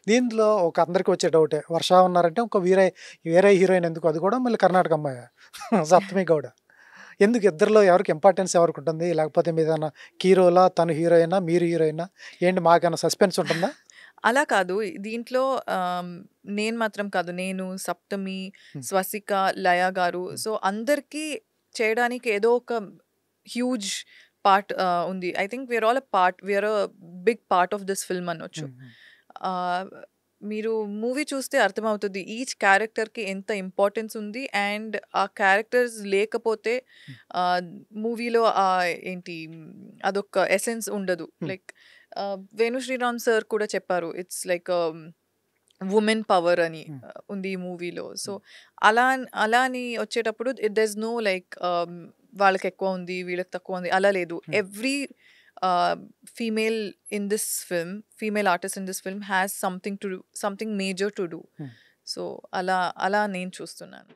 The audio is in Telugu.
దీంట్లో ఒక అందరికి వచ్చే డౌటే. 'వర్ష' ఉన్నారంటే ఇంకో వేరే హీరోయిన్ ఎందుకు? అది కూడా మళ్ళీ కర్ణాటక అమ్మాయే. 'సప్తమి గౌడ.' ఎందుకు ఇద్దరిలో ఎవరికి ఇంపార్టెన్స్ ఎవరికుంటుంది? లేకపోతే మీదేమన్నా కీ రోలా? తను హీరోయినా? మీరు హీరోయినా? ఏంటి మాకేమన్నా సస్పెన్స్ ఉంటుందా? అలా కాదు. దీంట్లో నేను మాత్రం కాదు. నేను, సప్తమి, హ్మ్. స్వసిక, లయ గారు హ్మ్. సో, అందరికీ చేయడానికి ఏదో ఒక హ్యూజ్ పార్ట్ ఉంది. I think we are all we are a big part of this film అనొచ్చు. హ్మ్. హ్మ్. ఆహ్, మీరు మూవీ చూస్తే అర్థమవుతది. ఈచ్ క్యారెక్టర్‌కి ఎంత ఇంపార్టెన్స్ ఉంది. అండ్ ఆ క్యారెక్టర్స్ లేకపోతే హ్మ్. ఆహ్, మూవీలో ఏంటి అదొక ఎసెన్స్ ఉండదు. హ్మ్. లైక్ వేణు శ్రీరామ్ సార్ కూడా చెప్పారు. ఇట్స్ లైక్ వుమెన్ పవర్ అని హ్మ్. ఉంది ఈ మూవీలో. సో, హ్మ్. అలా అని వచ్చేటప్పుడు దేర్ ఇస్ నో లైక్ వాళ్ళకెక్కువ ఉంది, వీళ్ళకి తక్కువ ఉంది అలా లేదు. హ్మ్. ఎవ్రి ఆహ్, female in this film, female artist in this film has something to do, something major to do. హ్మ్. సో, అలా అలా నేను చూస్తున్నాను.